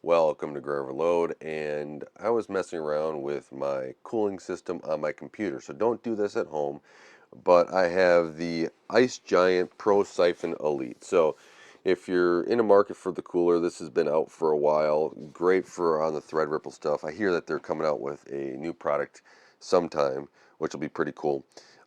Welcome to Grow Overload, and I was messing around with my cooling system on my computer, so don't do this at home, but I have the IceGiant ProSiphon Elite. So if you're in a market for the cooler, this has been out for a while, great for on the Threadripple stuff. I hear that they're coming out with a new product sometime, which will be pretty cool.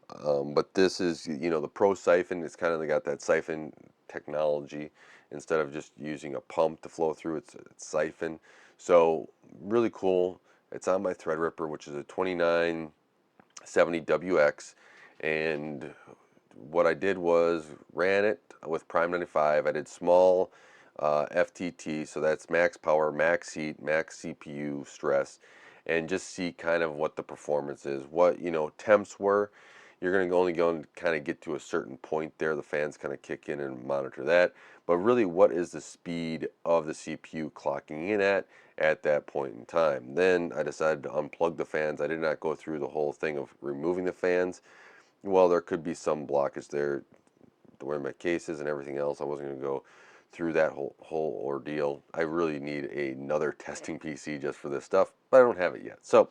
But this is, the Pro Siphon. It's kind of got that siphon technology. Instead of just using a pump to flow through, it's siphon. So really cool. It's on my Threadripper, which is a 2970WX. And what I did was ran it with Prime 95. I did small FTT, so that's max power, max heat, max CPU stress, and just see kind of what the performance is. What temps were. You're going to only go and kind of get to a certain point there. The fans kind of kick in and monitor that. But really, what is the speed of the CPU clocking in at that point in time? Then I decided to unplug the fans. I did not go through the whole thing of removing the fans. Well, there could be some blockage there, the way my case is and everything else. I wasn't going to go through that whole ordeal. I really need another testing PC just for this stuff, but I don't have it yet. So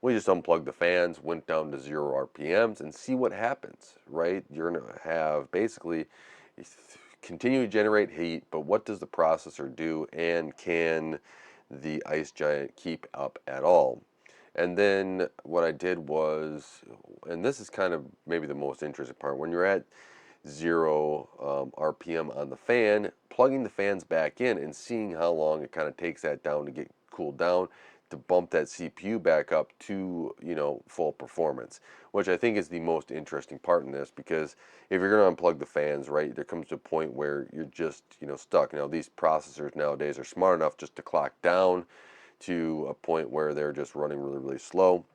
we just unplugged the fans, went down to 0 RPMs, and see what happens, right? You're going to have basically continue to generate heat, but what does the processor do, and can the IceGiant keep up at all? And then what I did was, and this is kind of maybe the most interesting part, when you're at 0 RPM on the fan, plugging the fans back in and seeing how long it kind of takes that down to get cooled down to bump that CPU back up to, full performance, which I think is the most interesting part in this, because if you're going to unplug the fans, right, there comes to a point where you're just, stuck. These processors nowadays are smart enough just to clock down to a point where they're just running really, really slow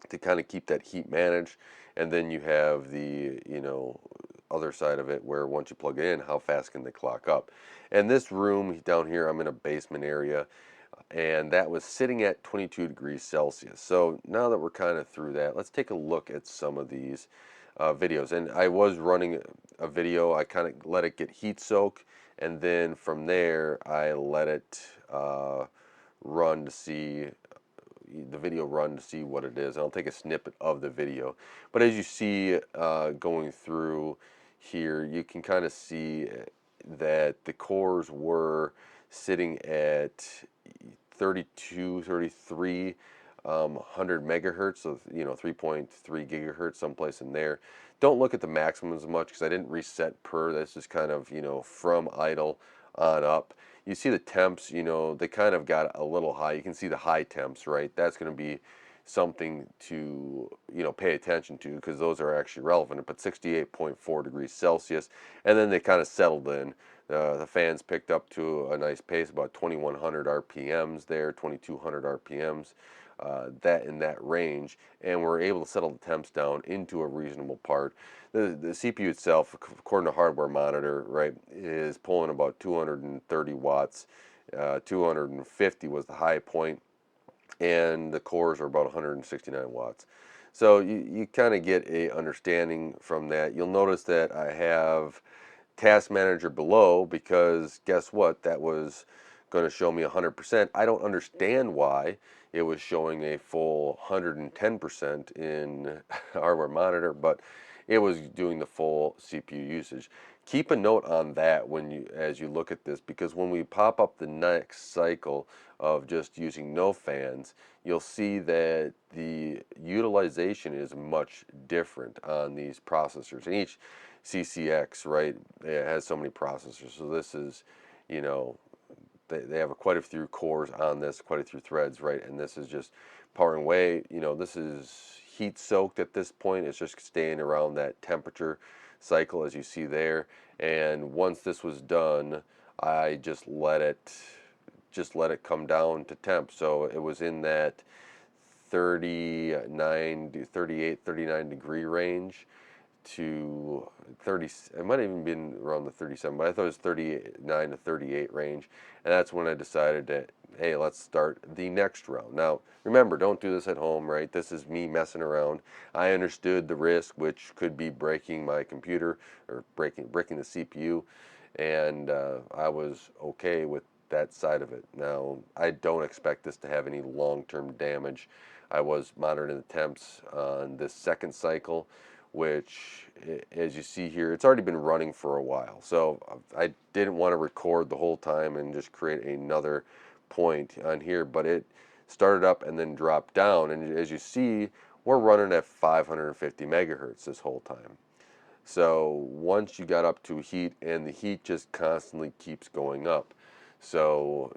to kind of keep that heat managed. And then you have the, other side of it where once you plug it in, how fast can they clock up? And this room down here, I'm in a basement area, and that was sitting at 22 degrees Celsius. So now that we're kind of through that, let's take a look at some of these videos. And I was running a video, I kind of let it get heat soak, and then from there I let it run to see the video run to see what it is. I'll take a snippet of the video, but as you see going through here, you can kind of see that the cores were sitting at 32, 33 100 megahertz, so 3.3 gigahertz, someplace in there. Don't look at the maximum as much because I didn't reset per. This is kind of from idle on up. You see the temps, they kind of got a little high. You can see the high temps, right? That's going to be something to pay attention to, because those are actually relevant. But 68.4 degrees Celsius, and then they kind of settled in. The fans picked up to a nice pace, about 2100 RPMs there, 2200 RPMs, that in that range, and we're able to settle the temps down into a reasonable part. The CPU itself, according to Hardware Monitor, right, is pulling about 230 watts. 250 was the high point, and the cores are about 169 watts. So you kind of get a understanding from that. You'll notice that I have Task Manager below, because guess what? That was going to show me 100%. I don't understand why it was showing a full 110% in Hardware Monitor, but it was doing the full CPU usage. Keep a note on that as you look at this, because when we pop up the next cycle of just using no fans, you'll see that the utilization is much different on these processors. And each CCX, right, it has so many processors. So this is, they have quite a few cores on this, quite a few threads, right? And this is just powering away. This is heat soaked at this point. It's just staying around that temperature cycle, as you see there. And once this was done, I just let it come down to temp. So it was in that 39 to 38, 39 degree range to 30. It might have even been around the 37, but I thought it was 39 to 38 range. And that's when I decided that, hey, let's start the next round. Now, remember, don't do this at home, right? This is me messing around. I understood the risk, which could be breaking my computer or breaking the CPU, and I was okay with that side of it. Now, I don't expect this to have any long-term damage. I was monitoring the temps on this second cycle, which, as you see here, it's already been running for a while. So I didn't want to record the whole time and just create another point on here, but it started up and then dropped down. And as you see, we're running at 550 megahertz this whole time. So once you got up to heat, and the heat just constantly keeps going up. So,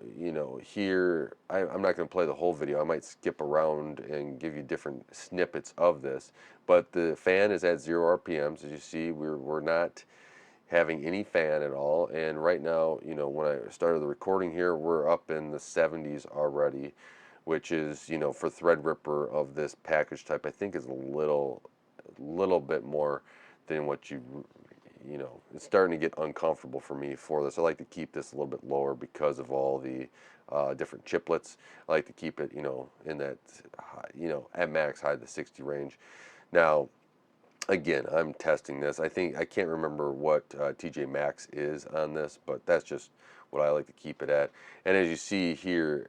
here, I'm not going to play the whole video. I might skip around and give you different snippets of this. But the fan is at 0 RPMs. As you see, we're not having any fan at all. And right now, when I started the recording here, we're up in the 70s already, which is, for Threadripper of this package type, I think is a little bit more than what it's starting to get uncomfortable for me for this. I like to keep this a little bit lower because of all the different chiplets. I like to keep it, in that, at max high, the 60 range. Now, again, I'm testing this. I can't remember what TJ Maxx is on this, but that's just what I like to keep it at. And as you see here,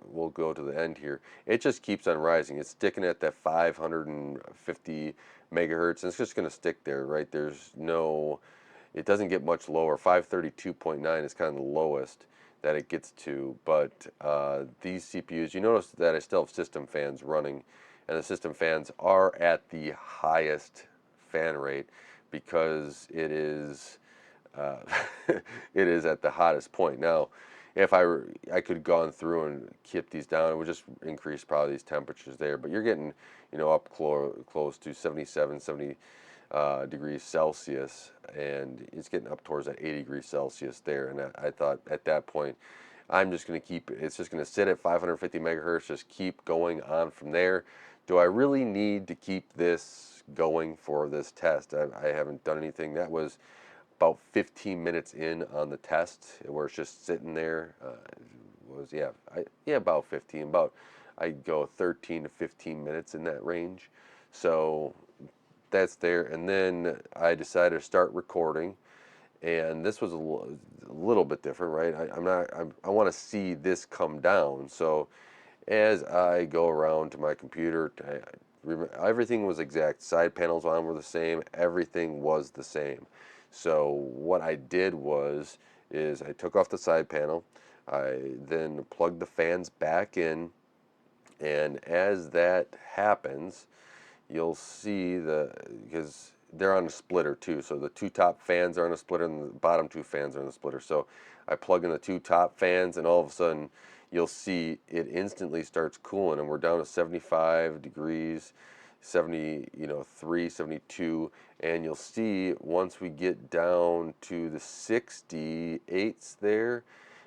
we'll go to the end here. It just keeps on rising. It's sticking at that 550 megahertz, and it's just going to stick there, right? It doesn't get much lower. 532.9 is kind of the lowest that it gets to. But these CPUs, you notice that I still have system fans running, and the system fans are at the highest fan rate because it is it is at the hottest point. Now, if I could have gone through and kept these down, it would just increase probably these temperatures there. But you're getting, up close to 77, 70 degrees Celsius, and it's getting up towards that 80 degrees Celsius there. And I thought at that point, I'm just going to keep it's just going to sit at 550 megahertz, just keep going on from there. Do I really need to keep this going for this test? I haven't done anything. That was about 15 minutes in on the test where it's just sitting there. About 15. I'd go 13 to 15 minutes in that range. So that's there. And then I decided to start recording, and this was a little bit different, right? I want to see this come down. So as I go around to my computer, everything was exact. Side panels on were the same. Everything was the same. So what I did is I took off the side panel. I then plugged the fans back in, and as that happens, you'll see because they're on a splitter too. So the two top fans are on a splitter, and the bottom two fans are on the splitter. So I plug in the two top fans, and all of a sudden, you'll see it instantly starts cooling, and we're down to 75 degrees, 73, 72, and you'll see once we get down to the 68s there,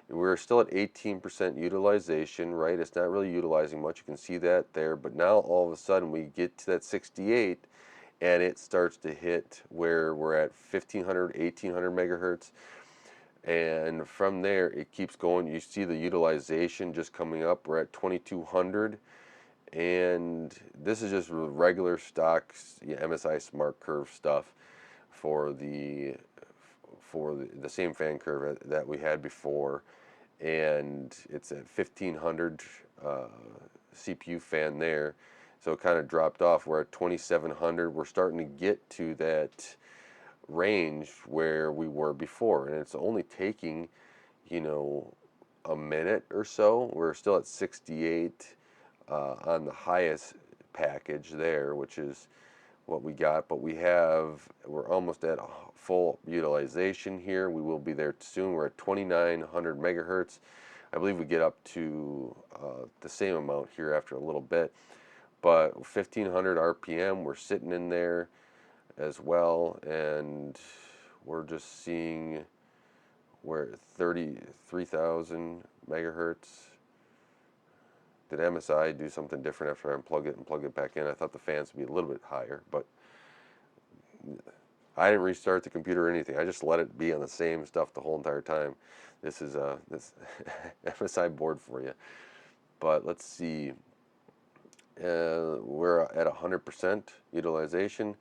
we're still at 18% utilization, right? It's not really utilizing much. You can see that there, but now all of a sudden we get to that 68, and it starts to hit where we're at 1500, 1800 megahertz. And from there, it keeps going. You see the utilization just coming up. We're at 2200. And this is just regular stock MSI Smart Curve stuff for the same fan curve that we had before. And it's at 1500 CPU fan there. So it kind of dropped off. We're at 2700. We're starting to get to that range where we were before, and it's only taking a minute or so. We're still at 68 on the highest package there, which is what we got, but we're almost at full utilization here. We will be there soon. We're at 2900 megahertz. I believe we get up to the same amount here after a little bit, but 1500 RPM, we're sitting in there as well, and we're just seeing we're at 33,000 megahertz. Did MSI do something different after I unplug it and plug it back in? I thought the fans would be a little bit higher, but I didn't restart the computer or anything. I just let it be on the same stuff the whole entire time. This is this MSI board for you. But let's see. We're at 100% utilization.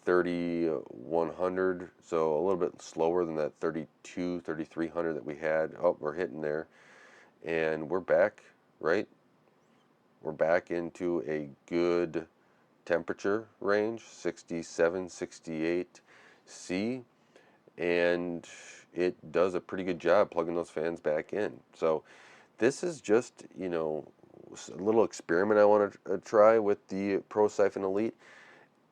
3100, so a little bit slower than that 3300 that we had. Oh, we're hitting there, and we're back, right? We're back into a good temperature range, 67, 68 C, and it does a pretty good job plugging those fans back in. So this is just, a little experiment I want to try with the ProSiphon Elite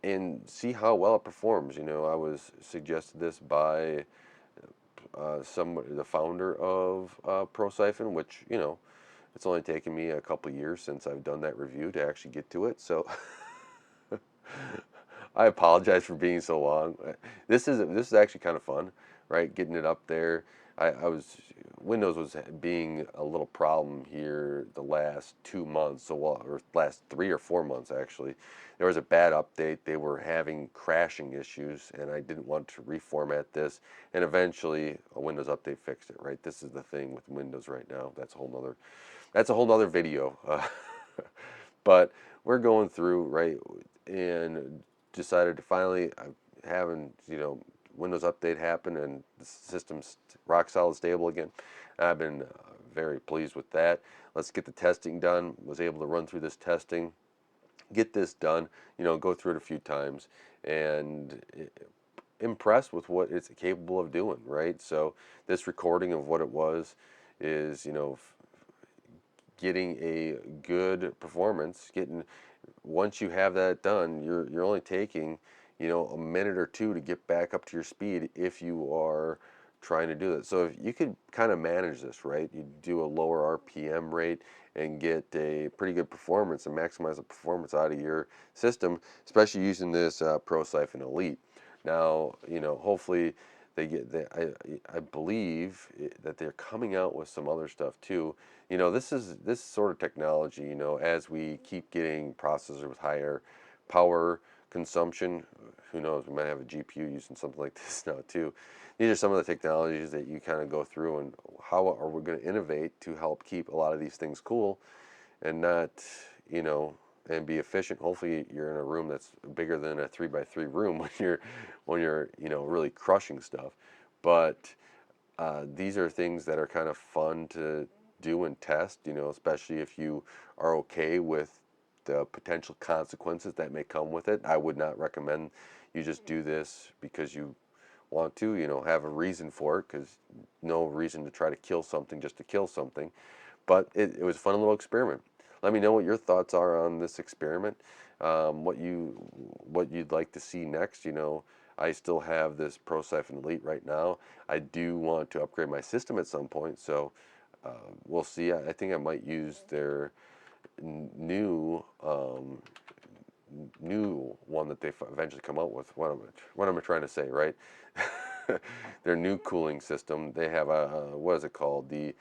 and see how well it performs. I was suggested this by the founder of ProSiphon, which, it's only taken me a couple years since I've done that review to actually get to it. So I apologize for being so long. This is actually kind of fun, right? Getting it up there. I was Windows was being a little problem here the last 2 months, or last 3 or 4 months actually. There was a bad update. They were having crashing issues, and I didn't want to reformat this. And eventually, a Windows update fixed it. Right? This is the thing with Windows right now. That's a whole nother video. But we're going through, right, and decided to finally having Windows update happen and the system's rock solid stable again. I've been very pleased with that. Let's get the testing done. Was able to run through this testing, get this done, go through it a few times, and impressed with what it's capable of doing, right? So this recording of what it was is, getting a good performance. Once you have that done, you're only taking, a minute or two to get back up to your speed if you are trying to do that. So if you could kind of manage this, right? You do a lower RPM rate and get a pretty good performance and maximize the performance out of your system, especially using this ProSiphon Elite. Now, hopefully I believe that they're coming out with some other stuff too. This sort of technology, as we keep getting processors with higher power consumption, who knows, we might have a GPU using something like this now too. These are some of the technologies that you kind of go through, and how are we going to innovate to help keep a lot of these things cool and not, and be efficient. Hopefully you're in a room that's bigger than a 3x3 room when you're really crushing stuff. But these are things that are kind of fun to do and test, especially if you are okay with the potential consequences that may come with it. I would not recommend you just do this because you want to, have a reason for it, because no reason to try to kill something just to kill something. But it was a fun little experiment. Let me know what your thoughts are on this experiment, what you'd like to see next. I still have this ProSiphon Elite right now. I do want to upgrade my system at some point, so we'll see. I think I might use their new one that they eventually come out with. What am I trying to say, right? Their new cooling system. They have what is it called? The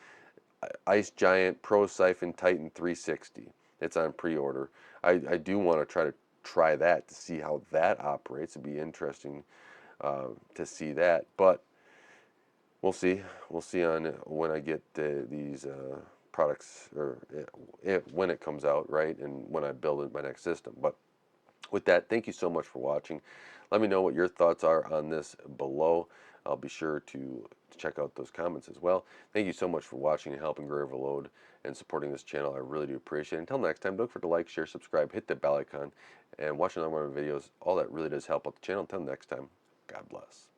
IceGiant ProSiphon Titan 360. It's on pre-order. I do want to try that to see how that operates. It'd be interesting to see that, but we'll see. We'll see on when I get these products, or when it comes out, right, and when I build my next system. But with that, thank you so much for watching. Let me know what your thoughts are on this below. I'll be sure to check out those comments as well. Thank you so much for watching and helping grow Overload and supporting this channel. I really do appreciate it. Until next time, don't forget to like, share, subscribe, hit the bell icon, and watch another one of my videos. All that really does help out the channel. Until next time, God bless.